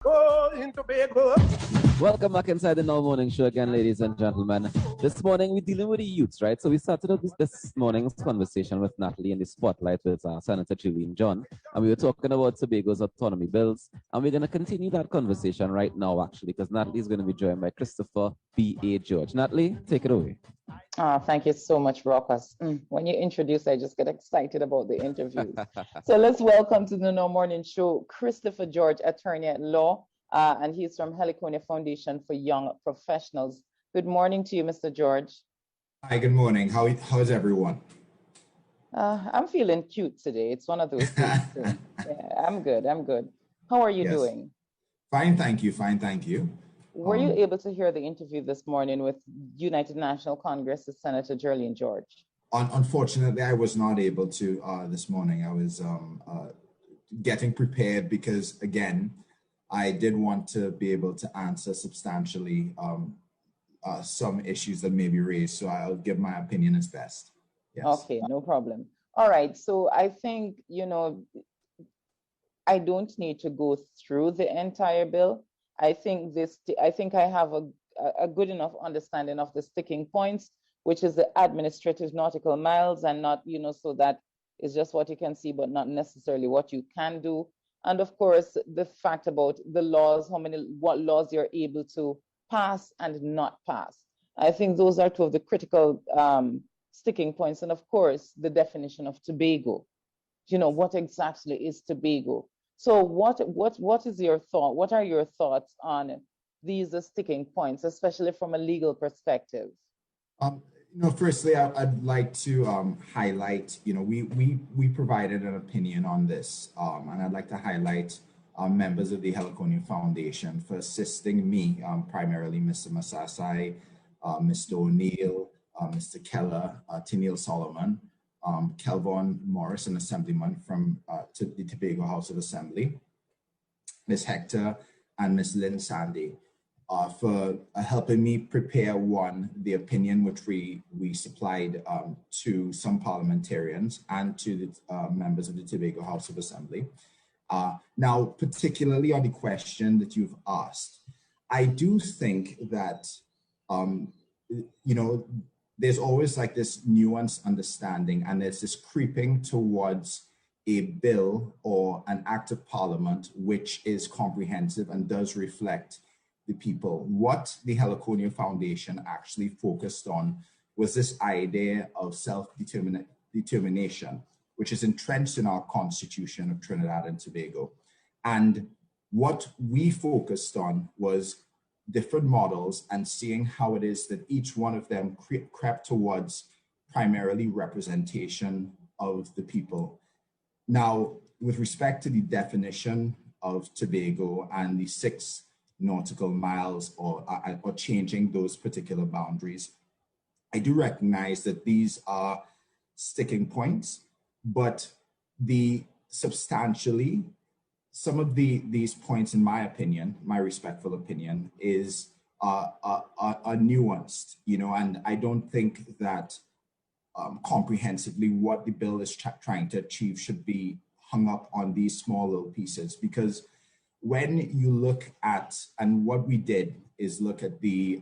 Tobago, in Tobago. Welcome back inside the Now Morning Show again, ladies and gentlemen. This morning we're dealing with the youths, right? So we started out this morning's conversation with Natalie in the spotlight with Senator Julian John, and we were talking about Tobago's autonomy bills, and we're going to continue that conversation right now, actually, because Natalie is going to be joined by Christopher B.A. George. Natalie, take it away. Thank you so much, Rockus. When you introduce, I just get excited about the interviews. So let's welcome to the Now Morning Show, Christopher George, attorney at law, and he's from Heliconia Foundation for Young Professionals. Good morning to you, Mr. George. Hi, good morning. How's everyone? I'm feeling cute today. It's one of those days. Yeah, I'm good. How are you doing? Fine, thank you. Were you able to hear the interview this morning with United National Congress's Senator Julian George? Unfortunately, I was not able to this morning. I was getting prepared because, again, I did want to be able to answer substantially some issues that may be raised. So I'll give my opinion as best. Yes. Okay, no problem. All right. So I think, I don't need to go through the entire bill. I think I have a good enough understanding of the sticking points, which is the administrative nautical miles, and not, so that is just what you can see, but not necessarily what you can do. And of course, the fact about the laws, what laws you're able to pass and not pass. I think those are two of the critical sticking points. And of course, the definition of Tobago. What exactly is Tobago? So what is your thought? What are your thoughts on these sticking points, especially from a legal perspective? Firstly, I'd like to highlight, we provided an opinion on this, and I'd like to highlight members of the Heliconia Foundation for assisting me, primarily Mr. Masasai, Mr. O'Neill, Mr. Keller, Tennille Solomon, Kelvon Morris, an assemblyman from the Tobago House of Assembly, Ms. Hector, and Ms. Lynn Sandy, for helping me prepare the opinion which we supplied to some parliamentarians and to the members of the Tobago House of Assembly. Now, particularly on the question that you've asked, I do think that, there's always like this nuanced understanding, and there's this creeping towards a bill or an act of parliament which is comprehensive and does reflect the people. What the Heliconia Foundation actually focused on was this idea of self-determination, which is entrenched in our Constitution of Trinidad and Tobago. And what we focused on was different models and seeing how it is that each one of them crept towards primarily representation of the people. Now, with respect to the definition of Tobago and the 6 nautical miles or changing those particular boundaries, I do recognize that these are sticking points, but some of these points, in my opinion, my respectful opinion, is are nuanced, and I don't think that comprehensively what the bill is trying to achieve should be hung up on these small little pieces. Because when you look at, and what we did is look at the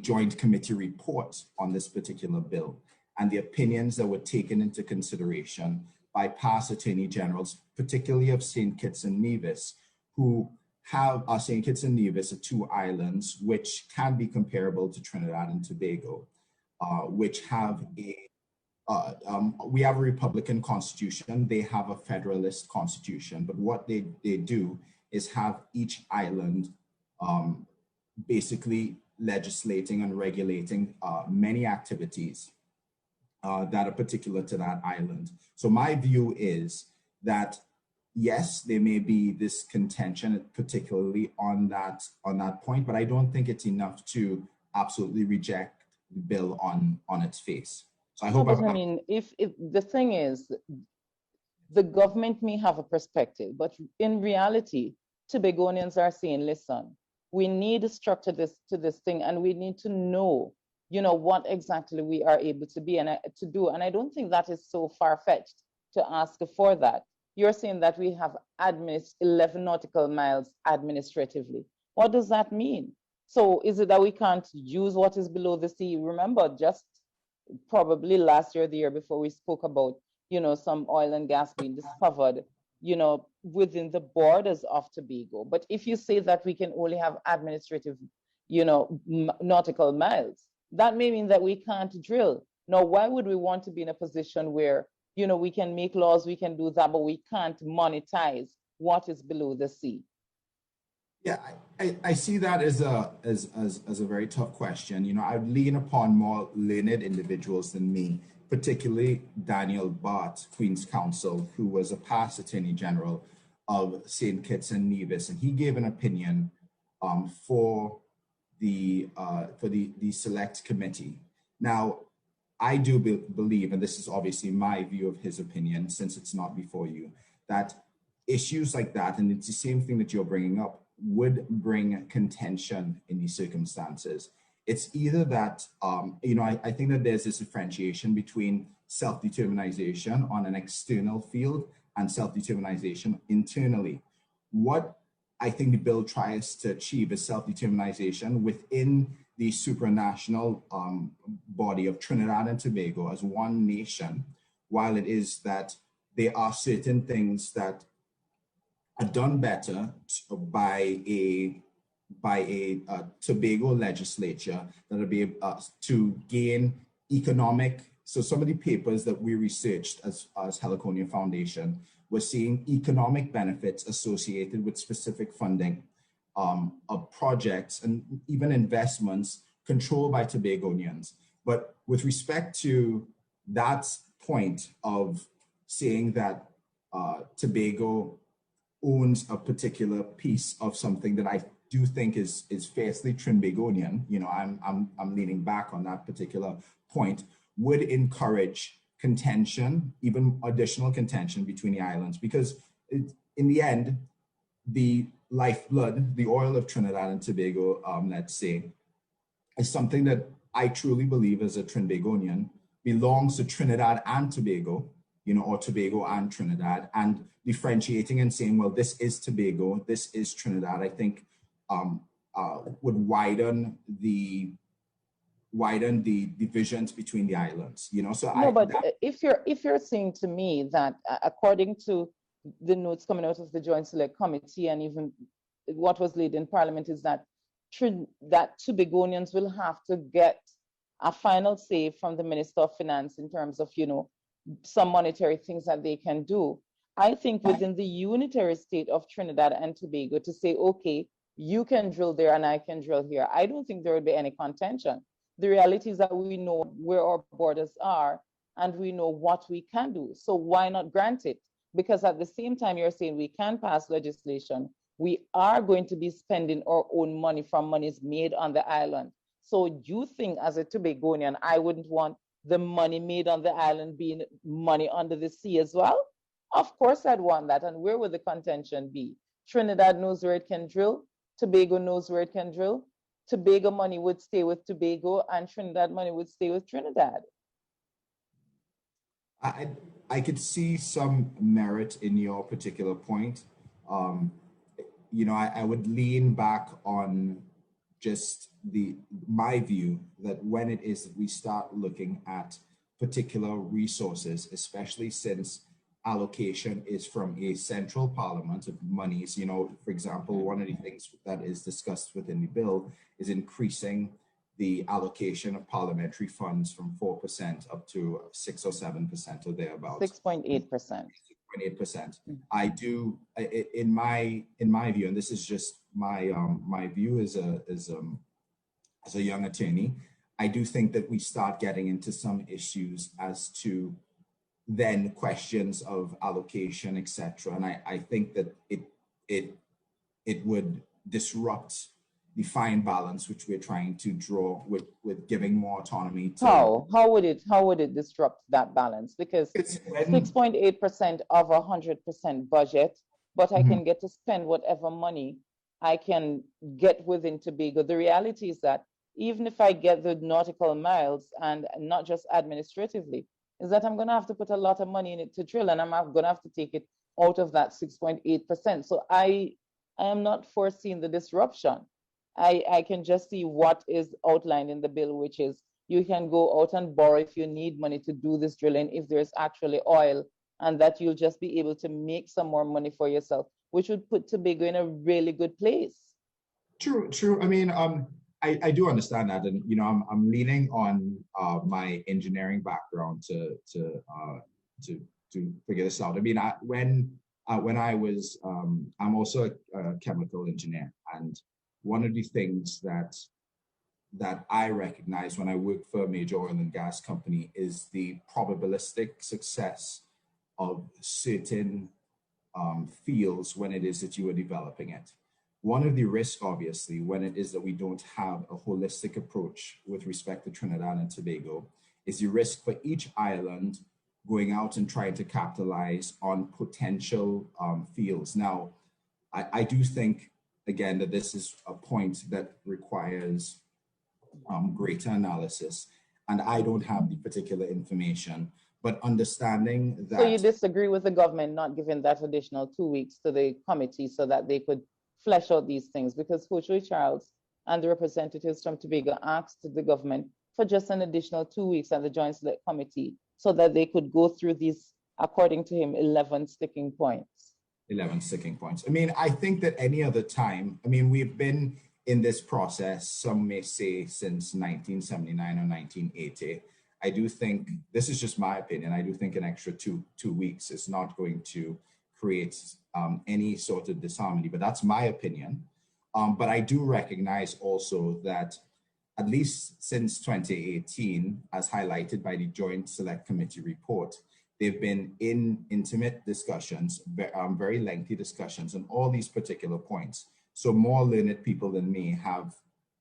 Joint Committee report on this particular bill and the opinions that were taken into consideration by past attorney generals, particularly of St. Kitts and Nevis, who have St. Kitts and Nevis are 2 islands which can be comparable to Trinidad and Tobago, which have we have a Republican constitution, they have a Federalist constitution, but what they do is have each island basically legislating and regulating many activities that are particular to that island. So my view is that, yes, there may be this contention, particularly on that point, but I don't think it's enough to absolutely reject the bill on its face. So I hope. If the thing is, the government may have a perspective, but in reality, Tobagonians are saying, listen, we need to structure to this thing, and we need to know, what exactly we are able to be and to do. And I don't think that is so far-fetched to ask for that. you're saying that we have 11 nautical miles administratively. What does that mean? So is it that we can't use what is below the sea? Remember, just probably last year, the year before, we spoke about, some oil and gas being discovered, within the borders of Tobago. But if you say that we can only have administrative, nautical miles, that may mean that we can't drill. Now, why would we want to be in a position where, we can make laws, we can do that, but we can't monetize what is below the sea? Yeah, I see that as a very tough question. I'd lean upon more learned individuals than me, particularly Daniel Bart, Queen's Counsel, who was a past Attorney General of St. Kitts and Nevis, and he gave an opinion for the select committee. Now, I do believe, and this is obviously my view of his opinion, since it's not before you, that issues like that, and it's the same thing that you're bringing up, would bring contention in these circumstances. It's either that, I think that there's this differentiation between self-determination on an external field and self-determination internally. What I think the bill tries to achieve is self-determination within the supranational body of Trinidad and Tobago as one nation, while it is that there are certain things that are done better by a Tobago legislature that will be to gain economic. So some of the papers that we researched as Heliconia Foundation were seeing economic benefits associated with specific funding of projects and even investments controlled by Tobagonians. But with respect to that point of saying that Tobago owns a particular piece of something that I do think is fiercely Trinbagonian, I'm leaning back on that particular point, would encourage contention, even additional contention between the islands, because in the end, the lifeblood, the oil of Trinidad and Tobago, let's say, is something that I truly believe as a Trinbagonian belongs to Trinidad and Tobago, or Tobago and Trinidad, and differentiating and saying, well, this is Tobago, this is Trinidad, I think would widen the divisions between the islands, So no, but if you're saying to me that according to the notes coming out of the Joint Select Committee and even what was laid in Parliament is that Tobagonians will have to get a final say from the Minister of Finance in terms of, some monetary things that they can do. I think within the unitary state of Trinidad and Tobago to say, okay, you can drill there and I can drill here, I don't think there would be any contention. The reality is that we know where our borders are and we know what we can do. So why not grant it? Because at the same time, you're saying we can pass legislation. We are going to be spending our own money from monies made on the island. So you think as a Tobagonian, I wouldn't want the money made on the island being money under the sea as well? Of course I'd want that. And where would the contention be? Trinidad knows where it can drill. Tobago knows where it can drill. Tobago money would stay with Tobago and Trinidad money would stay with Trinidad. I could see some merit in your particular point. I would lean back on just my view that when it is that we start looking at particular resources, especially since allocation is from a central parliament of monies, for example, one of the things that is discussed within the bill is increasing the allocation of parliamentary funds from 4% up to 6 or 7% or thereabouts. 6.8%. 6.8%. I do, in my view, and this is just my view as a young attorney, I do think that we start getting into some issues as to then questions of allocation, etc. And I think that it would disrupt the fine balance which we're trying to draw with giving more autonomy to how would it disrupt that balance? Because 6.8% of 100% budget, but I can get to spend whatever money I can get within Tobago. The reality is that even if I get the nautical miles and not just administratively, is that I'm going to have to put a lot of money in it to drill, and I'm going to have to take it out of that 6.8%. So I am not foreseeing the disruption. I can just see what is outlined in the bill, which is you can go out and borrow if you need money to do this drilling, if there's actually oil, and that you'll just be able to make some more money for yourself, which would put Tobago in a really good place. True, true. I mean, I do understand that, and I'm leaning on my engineering background to figure this out. I mean, when I was I'm also a chemical engineer, and one of the things that I recognize when I work for a major oil and gas company is the probabilistic success of certain fields when it is that you are developing it. One of the risks, obviously, when it is that we don't have a holistic approach with respect to Trinidad and Tobago, is the risk for each island going out and trying to capitalize on potential fields. Now, I do think, again, that this is a point that requires greater analysis, and I don't have the particular information, but understanding that. So you disagree with the government not giving that additional 2 weeks to the committee so that they could flesh out these things? Because Coach Ray Charles and the representatives from Tobago asked the government for just an additional 2 weeks at the Joint Select Committee so that they could go through these, according to him, 11 sticking points. 11 sticking points. I mean, I think that any other time, I mean, we've been in this process, some may say since 1979 or 1980. I do think, this is just my opinion, I do think an extra two weeks is not going to create any sort of disharmony, but that's my opinion. But I do recognize also that at least since 2018, as highlighted by the Joint Select Committee report, they've been in intimate discussions, very lengthy discussions on all these particular points. So more learned people than me have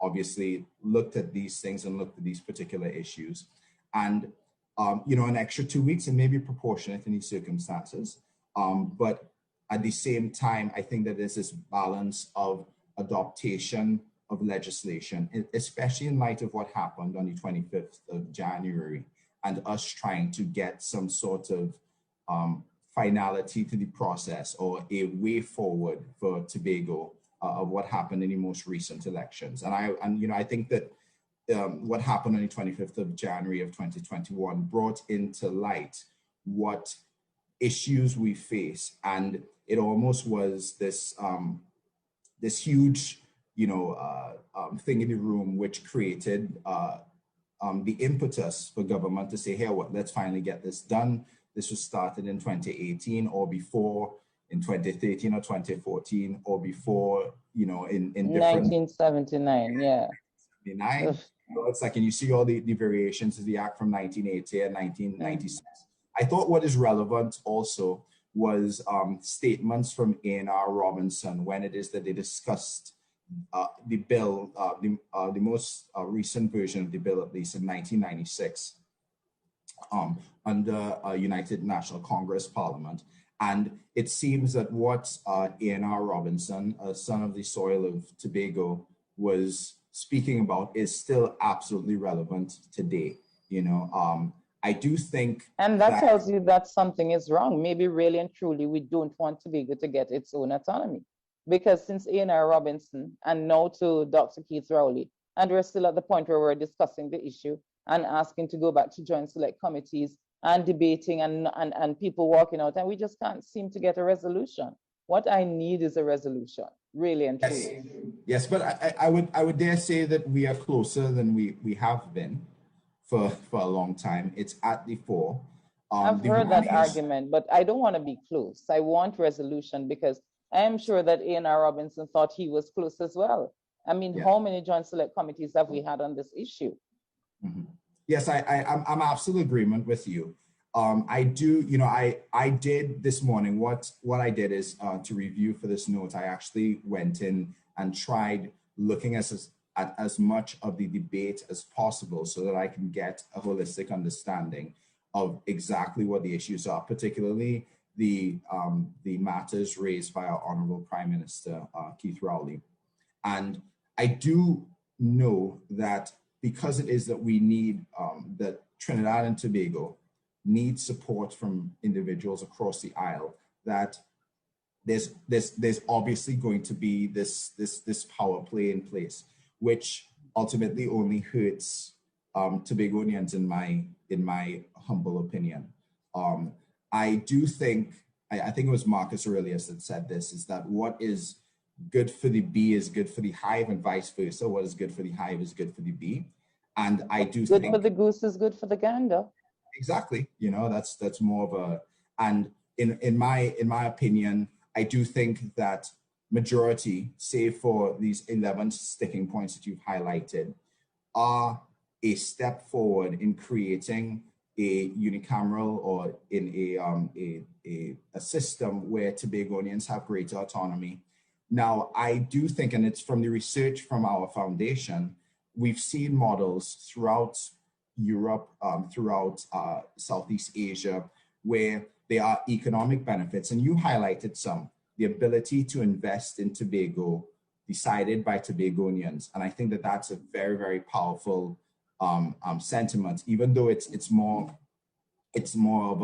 obviously looked at these things and looked at these particular issues. And, an extra 2 weeks, and maybe proportionate in these circumstances. But at the same time, I think that there's this balance of adaptation of legislation, especially in light of what happened on the 25th of January, and us trying to get some sort of finality to the process or a way forward for Tobago of what happened in the most recent elections. And I think that what happened on the 25th of January of 2021 brought into light what issues we face, and it almost was this this huge thing in the room which created the impetus for government to say, hey, let's finally get this done. This was started in 2018 or before, in 2013 or 2014 or before, in different 1979, yeah. 79. It's like, and you see all the variations of the act from 1980 and 1996. I thought what is relevant also was statements from A&R Robinson when it is that they discussed the bill, the most recent version of the bill, at least in 1996, under United National Congress Parliament. And it seems that what A&R Robinson, a son of the soil of Tobago, was speaking about is still absolutely relevant today. I do think, and that tells you that something is wrong. Maybe really and truly we don't want Tobago to get its own autonomy, because since A&R Robinson and now to Dr. Keith Rowley, and we're still at the point where we're discussing the issue and asking to go back to joint select committees and debating and people walking out, and we just can't seem to get a resolution. What I need is a resolution, really and truly. Yes, but I would dare say that we are closer than we have been for a long time. It's at the fore. I've heard that argument, but I don't want to be close. I want resolution, because I am sure that A&R Robinson thought he was close as well. I mean, how many joint select committees have we had on this issue? Mm-hmm. Yes, I'm absolute agreement with you. I do, I did this morning, what I did is to review for this note, I actually went in and tried looking at as much of the debate as possible so that I can get a holistic understanding of exactly what the issues are, particularly the matters raised by our Honorable Prime Minister, Keith Rowley. And I do know that because it is that we need, that Trinidad and Tobago need support from individuals across the aisle, that there's obviously going to be this power play in place, which ultimately only hurts Tobagonians in my humble opinion. I do think I think it was Marcus Aurelius that said this, is that what is good for the bee is good for the hive, and vice versa. What is good for the hive is good for the bee. And I do good think for the goose is good for the gander. exactly, that's more of a, and in my opinion, I do think that majority, save for these 11 sticking points that you've highlighted, are a step forward in creating a unicameral, or in a system where Tobagonians have greater autonomy. Now, I do think, and it's from the research from our foundation, we've seen models throughout Europe, throughout Southeast Asia, where there are economic benefits, and you highlighted some, the ability to invest in Tobago decided by Tobagonians. And I think that that's a very, very powerful sentiment, even though it's more of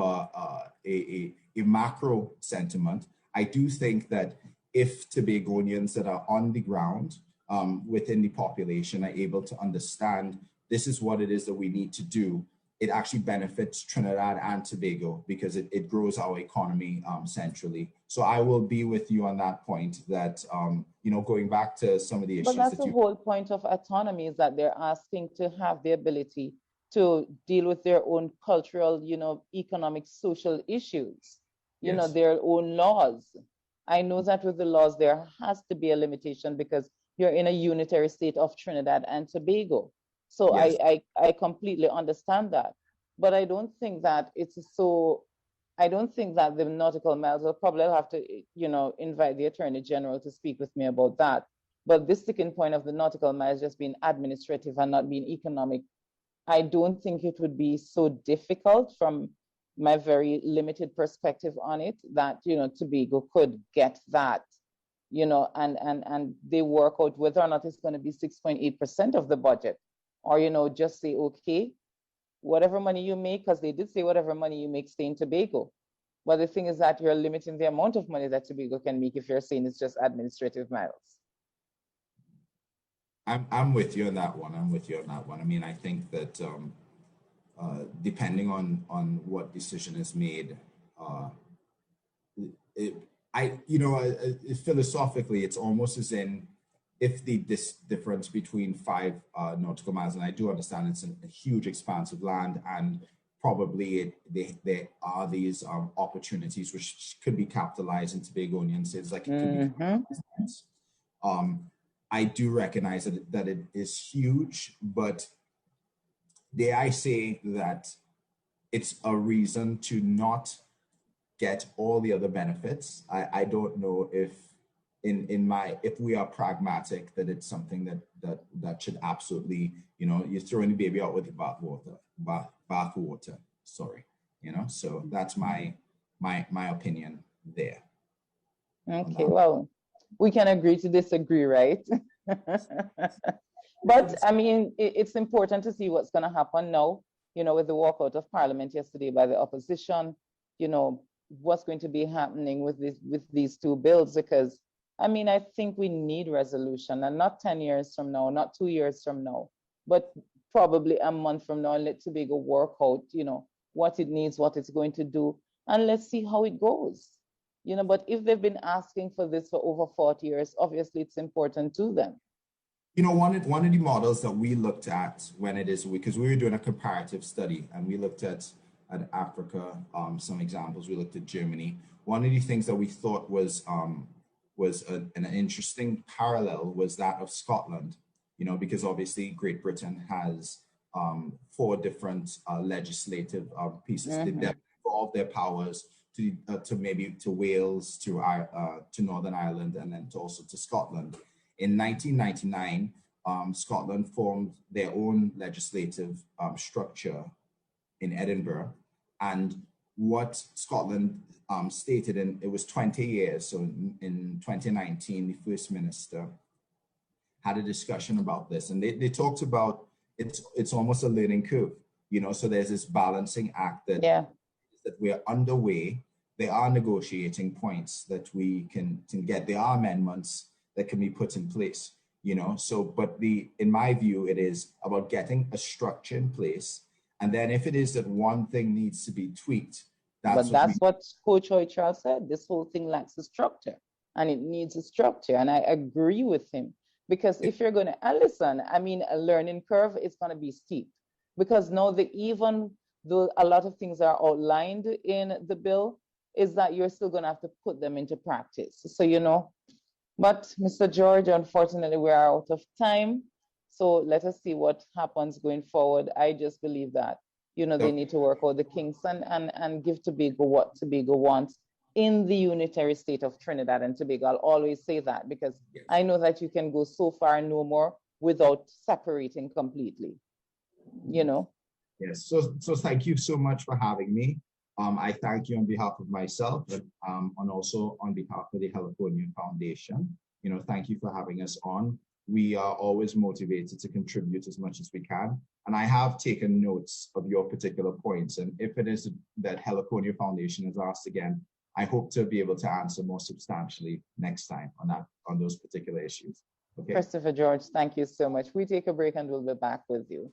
a macro sentiment. I do think that if Tobagonians that are on the ground within the population are able to understand this is what it is that we need to do, it actually benefits Trinidad and Tobago, because it grows our economy centrally. So I will be with you on that point, that, going back to some of the issues. But that's the whole point of autonomy, is that they're asking to have the ability to deal with their own cultural, economic, social issues, Yes. their own laws. I know that with the laws, there has to be a limitation, because you're in a unitary state of Trinidad and Tobago. So Yes. I completely understand that. But I don't think that I don't think that the nautical miles, will probably have to, invite the Attorney General to speak with me about that. But this sticking point of the nautical miles just being administrative and not being economic, I don't think it would be so difficult from my very limited perspective on it, that, Tobago could get that, and they work out whether or not it's going to be 6.8% of the budget, or, just say, okay, whatever money you make, because they did say whatever money you make, stay in Tobago. But the thing is that you're limiting the amount of money that Tobago can make if you're saying it's just administrative miles. I'm with you on that one. I mean, I think that depending on what decision is made, philosophically, it's almost as in, if this difference between 5 nautical miles, and I do understand it's a huge expanse of land, and probably there are these opportunities which could be capitalized in Tobagonian states, like it could be capitalized. I do recognize that it is huge, but dare I say that it's a reason to not get all the other benefits. I don't know if if we are pragmatic, that it's something that should absolutely, you're throwing the baby out with the bathwater. Sorry, so that's my opinion there. Okay, well, we can agree to disagree, right? But I mean, it's important to see what's going to happen now, with the walkout of Parliament yesterday by the opposition, what's going to be happening with these two bills, because I mean, I think we need resolution, and not 10 years from now, not 2 years from now, but probably a month from now, and let Tobago work out, what it needs, what it's going to do, and let's see how it goes. But if they've been asking for this for over 40 years, obviously it's important to them. One of the models that we looked at because we were doing a comparative study, and we looked at Africa, some examples, we looked at Germany. One of the things that we thought was an interesting parallel was that of Scotland, because obviously Great Britain has 4 different legislative pieces. They've involved their powers to maybe to Wales, to Northern Ireland, and then also to Scotland. In 1999, Scotland formed their own legislative structure in Edinburgh, and what Scotland stated, and it was 20 years. So in 2019, the First Minister had a discussion about this, and they talked about it's almost a learning curve, so there's this balancing act that we're underway, there are negotiating points that we can get. There are amendments that can be put in place, you know. So, but in my view, it is about getting a structure in place. And then if it is that one thing needs to be tweaked, but that's what Coach Hoychal said. This whole thing lacks a structure, and it needs a structure. And I agree with him, because if you're going to, and listen, I mean, a learning curve is going to be steep, because now even though a lot of things are outlined in the bill, is that you're still going to have to put them into practice. So, you know, but Mr. George, unfortunately, we are out of time. So let us see what happens going forward. I just believe that, you know, they need to work out the kinks and give Tobago what Tobago wants in the unitary state of Trinidad and Tobago. I'll always say that, because yes, I know that you can go so far and no more without separating completely, you know. Yes, so thank you so much for having me. I thank you on behalf of myself and also on behalf of the Heliconian Foundation. You know, thank you for having us on. We are always motivated to contribute as much as we can. And I have taken notes of your particular points. And if it is that Heliconia Foundation is asked again, I hope to be able to answer more substantially next time on those particular issues. Okay. Christopher George, thank you so much. We take a break and we'll be back with you.